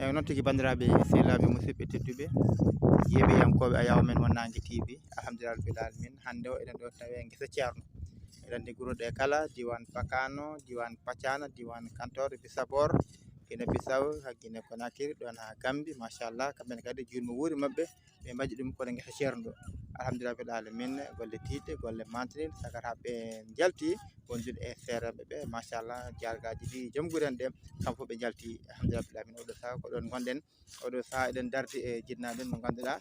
eyyi noon tigui bandiraɓe sehilaɓe musidɓe tedduɓe yeeɓiyankoɓe Ayaw men Wonnangue TV alhamdulillah rabbil alamin hande o eɗen ɗo tawi e guesa ceerno eɗen ndi guuroɗe kala diwan Pakano diwan Pacana diwan Kantoro Bissabor Guinée Bissau ha Guinée Conakry ɗon ha Gambie machallah kamɓene kadi jurmo wuuri mabɓe ɓe mbaɗi ɗum kono guesa ceerno ɗo alhamdulillah rabbil alamin golle tidde golle mantinide sagata ɓe jalti wondude e sereɓe ɓe machallah jargaji ɗi joom guure en ɗe kamɓe foof ɓe jalti alhamdulillah rabbil alamin oɗo saaha ko ɗon gonɗen oɗo saaha eɗen dardi e jinnaɓe mo ganduɗa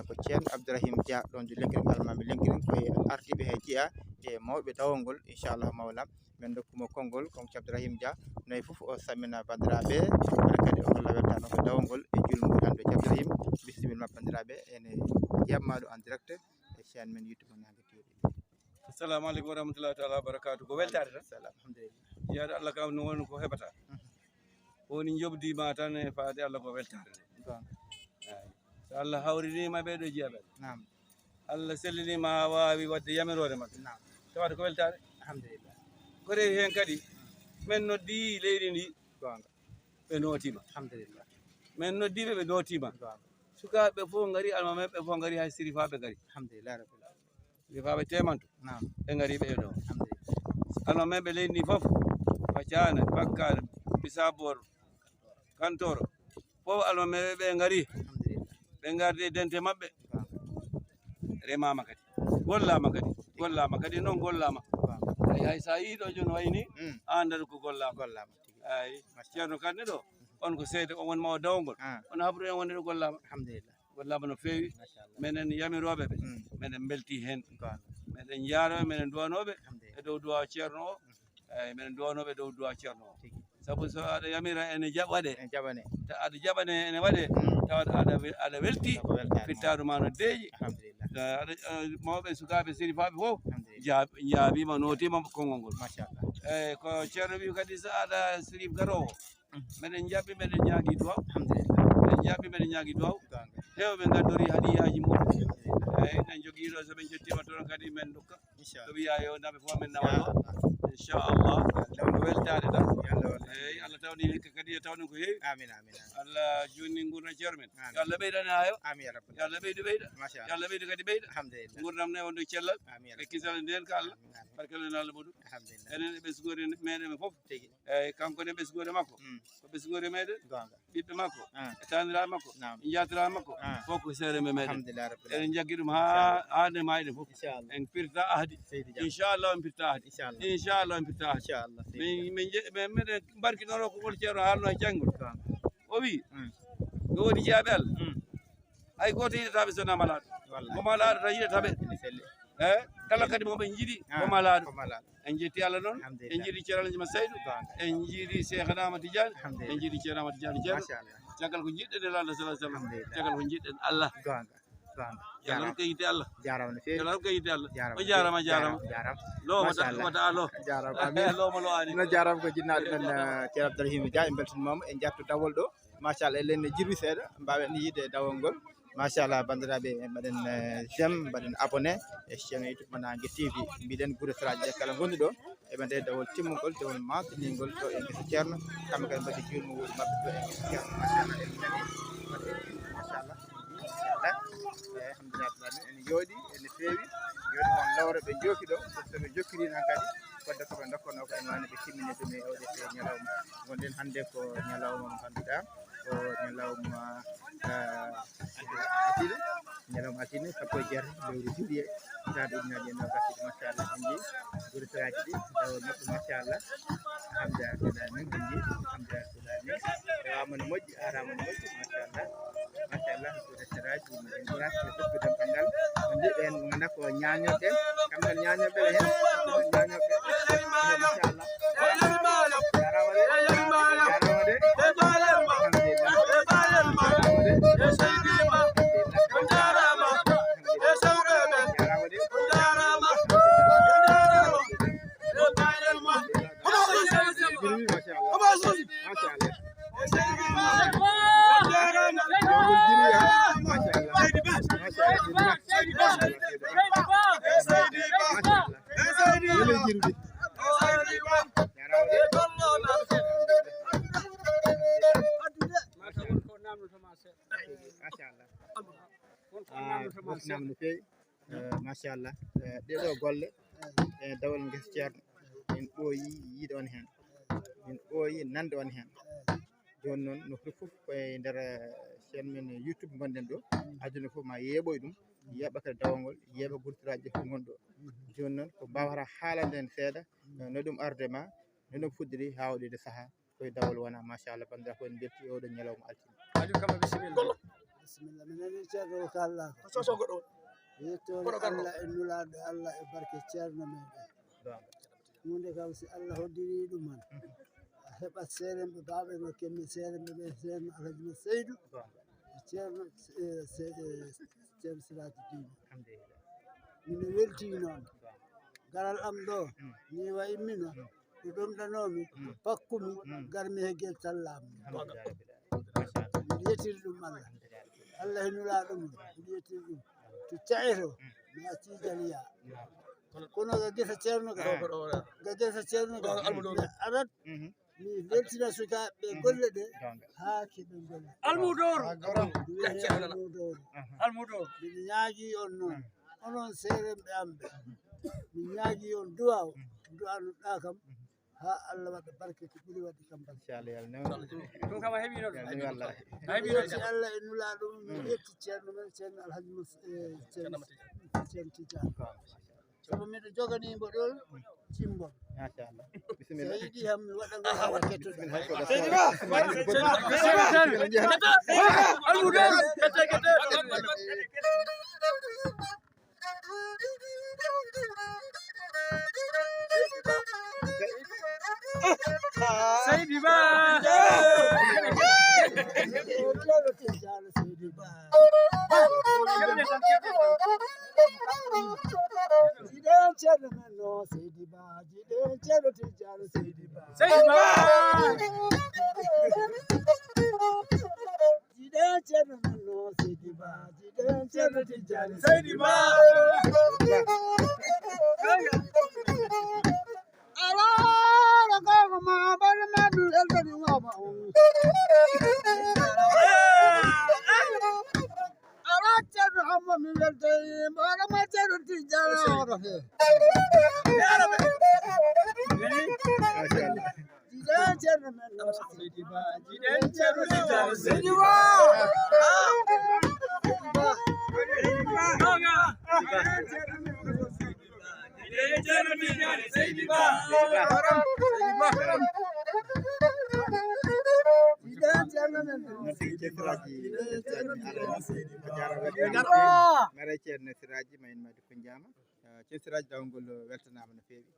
ko ceerno Abdourahim Dia ɗon to Lenkilen almami Lenkilen koye ardiɓe he jeeya e mawɓe dawol ngol inchallahu mawla min dokkuma konngol konko Abdourahim Dia nayi foof o sammina bandiraɓe kono kadi o holla weltano ko dawol ngol e julmol hande Abdourahim bisimilla ma bandiraɓe ene yebma ɗo en direct e chaine men YouTube Wonnangue TV. Assalamu aleykum wa rahmatullahi taala wa barakatuh ko weltare tan alhamdulillah jeyaɗo Allah kam no woni ko heɓata woni jobdima tan e faade Allah ko weltare nde so Allah hawrinima ɓeɗo jeeyaɓe nam Allah sellinima ha wawi wadde yamirore mabɓe nam tawata ko weltare alhamdulillah ko rewi hen kadi min noddi leydi ndi gonga ɓe notima alhamdulillah min noddiɓe ɓe notima gonga sukaɓe fof gari almamen ɓe fof gari hay sirifaɓe gari alhamdulillah rabbil alamin sirifaɓe temanto nam ɓe gari ɓe ɗo alhamdulillah almamen ɓe leydi ndi foof Pacana Pakkar Bissabor Kantoro fof almamen ɓe gari alhamdulillah ɓe gardi e dente mabɓe gonga remama kadi gollama kadi noon gollama ay hay sa yiiɗo joni wayni andata ko gollama gollama tigi ay ceerno kanne ɗo on ko seede on wonma o dawgol on habru en wonde ɗo gollama alhamdulillah gollama no fewi machallah minen yamiroɓe ɓe minen belti hen gonga minen jaaroɓe minen duwanoɓe alhamdulillah e dow duwa ceerno o eyyi minen duwanoɓe dow duwa ceerno o tigi saabu so aɗa yamira ene waɗe en jaɓane aɗa jaɓane ene waɗe tawat aɗa welti ko weltare fittaɗu ma no deeƴi alhamdulillah aɗa mawɓe sukaɓe sérifaɓe fof alhamdulillah jaabima notima konngol ngol machallah eyyi ko ceerno wi kadi so aɗa sérif garowo meɗen jaɓɓi meɗen ñaagui duwaw alhamdulillah meɗen jaɓɓi meɗen ñaagui duwaw gonga hewɓe gaddori hadiyaji muɗum alhamdulillah eyyi en joguiɗo soɓe jettima toon kadi men dokka so inchallah wiya yo naɓe fof men nawa ɗo inchallah ko weltade tan yalla walla eyyi Allah tawni hikka kadi e tawni ko heewi amin amin Allah joni gurna ceerno men yo Allah ɓeydane hayo amin ya rabbal yo Allah ɓeydu ɓeyda yo machallah Allah ɓeydu kadi ɓeyda alhamdulillah gurdam ne wonde cellal amin ya e rabbal kisal nden ko Allah barkelen Allah muɗum alhamdulillah enen e ɓesgore meɗen ɓe foof tigi eyyi kanko ne ɓesgore makko ko ɓesgore meɗen gonga ɓiɓɓe makko ah e taniraɓe makko nam e jatiraɓe makko fof ko seereme meɗen alhamdulillah rabbil eɗen alamin jaggi ɗum ha nde mayɗen fof inchallah en pirta ahdi seydi Dia inchallah en pirta ahdi inchallah inchallah en pirta ahdi inchallah min meɗen barkinoɗo ko ngol ceerno haalno e janggol gonga o wi no woodi jeeyaɓe Allah hay goto yiɗataɓe sona malaɗo wallahi ko malaɗo tan yiɗataɓe ene selli e kala kadi moɓe jiiɗi ko malaɗo ko malaɗo en jetti Allah noon alhamdulillah en jiiɗi ceerno Aljuma Seydou gonga en jiiɗi Cheikhna Ahmad Tidiane en alhamdulillah jiiɗi ceerno Ahmad Tidiane ceerno machallah caggal ko jiɗɗen e Allah sallallahu alaihi wasallam alhamdulillah caggal ko jiɗɗen Allah gonga gonga yalla ko yite Allah jarama no fewi yalla ko yite Allah jarama o jarama jarama jarama lo machallah wata alo jarama amin lo mo lo ani no jarama ko jinnaɗo men ceerno Abdourahim Dia en beltanimama en jatto dawol ɗo machallah elen ne jirwi seeɗa mbawen yiide dawol ngol machallah bandiraɓe mbaɗen j'aime mbaɗen abonné e chaine YouTube Wonnangue TV mbiɗen guure saraji ɗe kala gonɗi ɗo eɓe nde dawol timmugol dawol mantiningol ɗo e guesa ceerno kamɓe kadi mbaɗi jurmo wuuri mabɓe ɗo e guesa ceerno machallah en nani machallah alhamdulillah ene jooɗi ene feewi joni won lawre ɓe jooki ɗo soɓe jokkiri noon kadi fodde koɓe dokkono ko en wano ɓe timmine ɗum e oɗete ñalawma gonɗen hannde ko ñalawma mo ganduɗa ko ñalawma altine ñalawma altine sappo e jeetati lewru juillet hitande ujunaje e nogas machallah en jii guure saraji ɗi dawol mabɓe machallah alhamdulillah rabbil alamin en jii alhamdulillah rabbil alamin rewama no moƴƴi arama no moƴƴi machallah guure saraji en ɓuraki e ɓesgudem ɓengal on jiɗ en ganda ko ñañoɓe kamɓe ñañoɓe hen ñañoɓe machallah Thank you. hofnama no feewi machallah ɗeɗo golle e dawol guesa ceerno min ɓooyi yiide on hen min ɓooyi nande on hen joni noon no foti foof koye nder chaine men YouTube gonɗen ɗo aduna foof ma yeeɓoy ɗum yeeɓa kadi dawol ngol yeeɓa gurtiraji fof gonɗo joni noon ko mbawata haalande en seeɗa no ɗum ardema no ɗum fuɗɗiri hawɗede saaha koye dawol wona machallah bandiraɓe en belti oɗo ñalawma altine Aliou Kama bisimilla mi nani ceerno ko kallako yettore Allah e nulaɗo Allah e barke ceerno meɗen hunde kam si Allah hoddiri ɗum man a heɓat seeɗenɓe baɓe no kemmi seeɗenɓe ɓe ceerno Alhaji Seydou e ceerno ceerno Siraji Dine mino welti noon garal am ɗo ni wayimmino ɗo ɗomɗanomi pakkumi garmi he guel tallammi miɗo yettiri ɗum Allah Allah e nulaɗo mum miɗo yettiri ɗum to caeto mi acci jaliya kono ga gesa ceerno ga gesa ceerno ga arat mi weltina sukaɓe golle ɗe haa keɓe golle almudor miɗo ñaagui on noon onon seerenɓe amɓe mi ñaagui on duwaw duwanoɗa kam ha Allah waɗa barke ko ɓuuri wadde kam barke inchallah yalla newna ɗum kam a heeɓino ɗum wallah yetti Allah e nulaɗo mum mi yetti ceerno men ceerno Alhaji ceerno Tidiane sabu miɗo joganimo ɗon cimbon machallah bisimilla so yiiɗi ham mi waɗa ngo hawa kettoɗo Seydi Ba jiɗen ceerno men no Seydi Ba jiɗen ceerno Tidiane Seydi Ba jiɗen ceerno men no Seydi Ba jiɗen ceerno Tidiane Seydi Ba ala ko ma bar ma du el tani wa ba ala ceerno hamma mi welte bara ma ceerno Tidiane oro he jiɗen ceerno men no Seydi Ba jiɗen ceerno Tidiane Seydi Ba mara ceerno Siraji mayen madi ko jama ceerno Siraji dawgol weltanama no feewi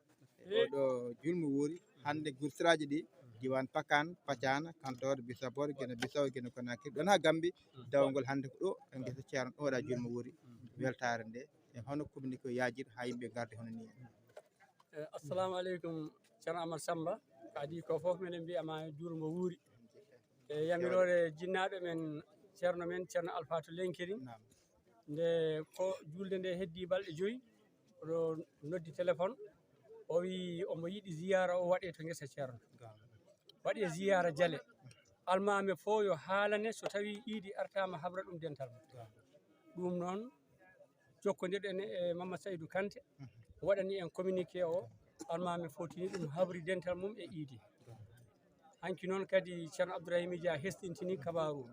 oɗo julmo wuuri hande gursiraji ɗi diwan Pakane Pacana Kantore Bissapor guena Bissaw guena Konakry ɗon ha Gambie dawgol hande ko ɗo e guesa ceerno ɗo waɗa julmo wuuri weltare nde e hono communiqué o yajiri ha yimɓe garde hono ni assalamu aleykum ceerno Amadou Samba adi ko foof minen mbiyama juurmo wuuri e yamirore jinnaɓe men ceerno Alfatou Lenkeri nde ko julde nde heddi balɗe 5 oɗo noddi téléphone o wi omo yiiɗi ziyara o waɗe to guesa ceerno waɗe ziyara Jaale almami fo yo haalane so tawi iidi artama habra ɗum dental ɗum noon jokkodirɗen e Mamadou Saydou Kanté waɗani en communiqué o almami fotini ɗum habri dental mum e iidi hanki noon kadi ceerno Abdourahima Dia hestintini kabaru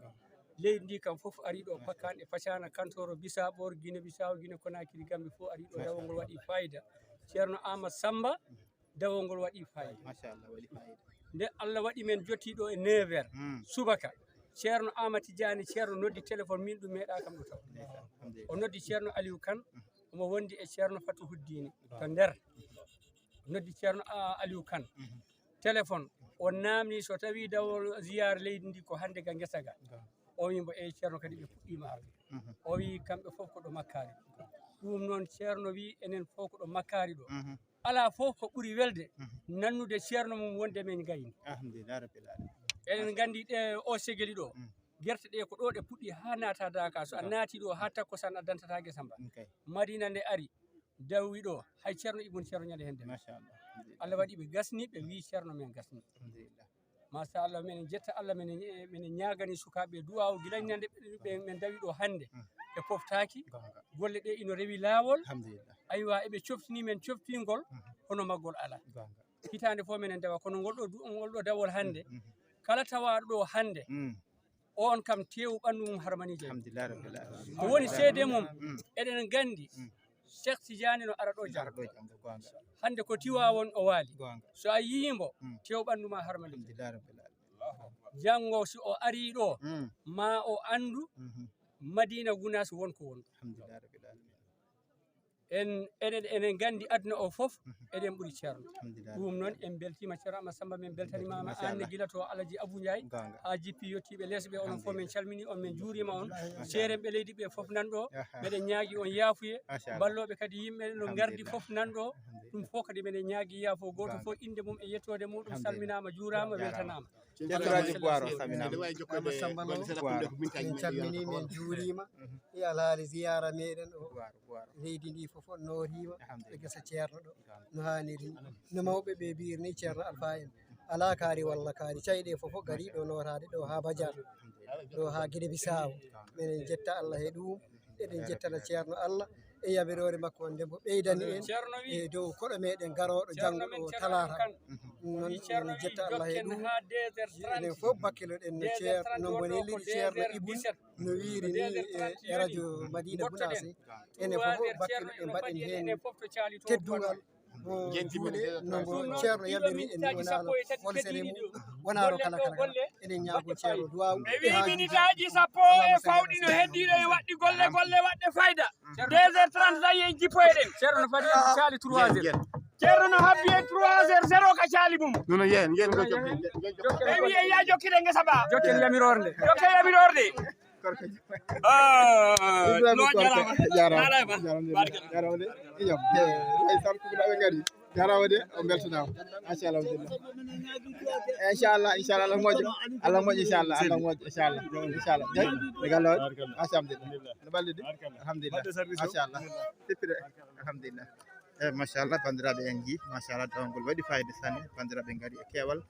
leydi ndi kam fof ari ɗo Pakane e Pacana Kantoro Bissapor Guinée Bissau Guinée Konakry Gambie fof ari ɗo dawol ngol waɗi fayida ceerno Amadou Samba dawol ngol waɗi fayida machallah waɗi fayida nde Allah waɗi men jottiɗo e 9h subaka ceerno Amadou Tidiane ceerno noddi téléphone min ɗum meeɗa kam ɗo taw o noddi ceerno Aliou Kane omo wondi e ceerno Fatou Huddini to nder noddi ceerno Aliou Kane téléphone o namni so tawi dawol ziyara leydi ndi ko hande ga guesa ga o wimbo e ceerno kadi ɓe puɗɗima arde o wi kamɓe fof ko ɗo makkari ɗum noon ceerno wi enen fof ko ɗo makkari ɗo ala fof ko ɓuuri welde nannude ceerno mum wonde men gayni alhamdulillah rabbil alamin eɗen gandi ɗe o segeli ɗo guerte ɗe ko ɗo ɗe puɗɗi ha naata Dakar so a naati ɗo ha takkosan addantata guesa mba Madina nde ari dawi ɗo hay ceerno Ibn ceerno ñande hen de machallah Allah waɗi ɓe gasni ɓe wi ceerno men gasni machallah minen jetta Allah minen ñagani sukaɓe duwaw guilaynande men dawi ɗo hande e poftaki gonga golle ɗe ino rewi laawol alhamdulillah aywa eɓe coftini men coftingol hono maggol ala gonga hitande fof minen dewa kono ngolɗo dawol hannde kala tawaɗo ɗo hannde on kam tewu ɓanndu mum harmani jeyi alhamdulillah rabbil alamin ko woni seede mum eɗen gandi Cheikh Tidiane no ara ɗo jam gonga hande ko Tiwawon o waali gonga so a yiyimo tew ɓanndu ma harmani alhamdulillah rabbil alamin janngo si o ari ɗo ma o andu Madina Gounass wonko won alhamdulillah rabbil alamin enen gandi aduna o fof eɗen ɓuuri ceerno alhamdulillah ɗum noon en beltima ceerno Amadou Samba min beltanimama anne guila to Alaji Abou Ndiaye gonga ha jippi yettiɓe less ɓe onon fof min calmini on min juurima on seeremɓe leydi ɓe fof nanɗo meɗen ñaagui on yaafuye balloɓe kadi yimɓe no gardi fof nanɗo ɗum fof kadi meɗen ñaagui yaafo goto fof inde mum e yettode muɗum salminama juurama weltanama ceernoji Boiro salminama min calmini min juurima e alhaali ziyara meɗen o leydi ndi fof on noorima e gesa ceerno ɗo no hanniri no mawɓe ɓe mbiri ni ceerno Alpha en ala kaari walla kaari cayiɗe fof gari ɗo norade ɗo ha Badiane ɗo ha Guinée Bissau minen jetta Allah e ɗum eɗen jettana ceerno Allah e yabirore makko on nde mbo ɓeydani en e dow koɗo meɗen garoɗo janggo ɗo talata noon en jetta Allah e ɗum enen fof bakkiloɗen no ceerno no boneliri ceerno Ibou no wiiri ni e radio Madina Gounass enen fof bakkiloɗen mbaɗen hen teddugal juuɗe nongo ceerno yamiri en wonano holsere mum wonano kala enen ñaago ceerno duwaw ɓe wi minitaji 10 e fawɗi no heddiɗo e waɗɗi golle waɗɗe fayda 2h30 dayi en jippoyeɗen ceerno no fadi caali 3h ceerno no habbi e 3h 0 ka caali mum nono yen go ɓe wi e ya jokkide ngesa ba jokken yamirorde jarama de o beltanama machallah inchallah Allah moƴƴo Allah moƴƴo inchallah Allah moƴƴo inchallah jeyi de gallo machallah no balɗi alhamdulillah machallah sippire alhamdulillah machallah bandiraɓe en ji machallah dawgol waɗi fayida sanne bandiraɓe gaari e keewal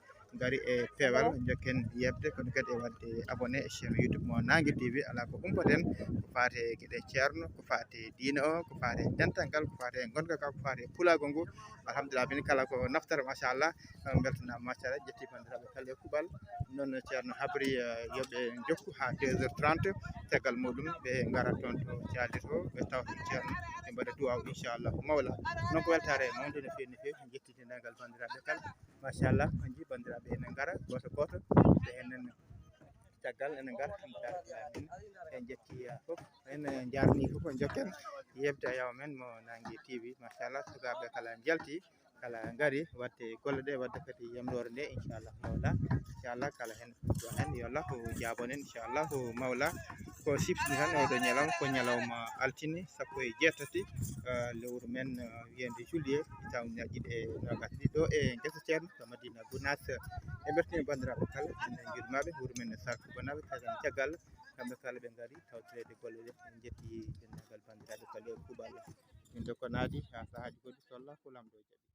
gari e peewal jokken yebde kono kadi e wadde abonné e chaîne YouTube mo Nangue TV ala ko umpaten ko fate gueɗe ceerno ko fate diine o ko fate dental ko fate gonga ka ko fate pulagol ngu alhamdulillah bin kala ko naftara machallah beltanama machallah ƴetti bandiraɓe kala e kuɓal noon ceerno habri yoɓe jokku ha 2h30 tegal muɗum ɓe garat toon to caali to ɓe tawta ceerno ɓe mbaɗa duwaw inchallah mawla noon ko weltare mawde no fewi no fewi jettiti dengal bandiraɓe kala machallah on ji bandiraɓe enen gara goto goto ɓe enen caggal enen gara min en jetti fof en jarni fof en jokken yebde yaw men mo Nangue TV machallah sukaɓe kala jalti kala gari wadde golle ɗe wadde kadi yamlore nde inchallah mawla inchallah kala hen hen yo Allah ko jabonen inchallah ko mawla ko sifni tan oɗo ñalawma ko ñalawma altine 17 lewru men wiyende juillet tawnaji ɗe nogas ɗiɗo e guesa ceerno to Madina Gounass e bertini bandiraɓe kala en jurmaɓe wuuro men Sarkou Bonaɓe kadi caggal kamɓe kala ɓe gari tawtirede golle ɗe en jetti dendagal bandiraɓe kala e kuuɓal min de ko naadi ha sahaji goɗɗi so Allah ko lamɗo jaɓi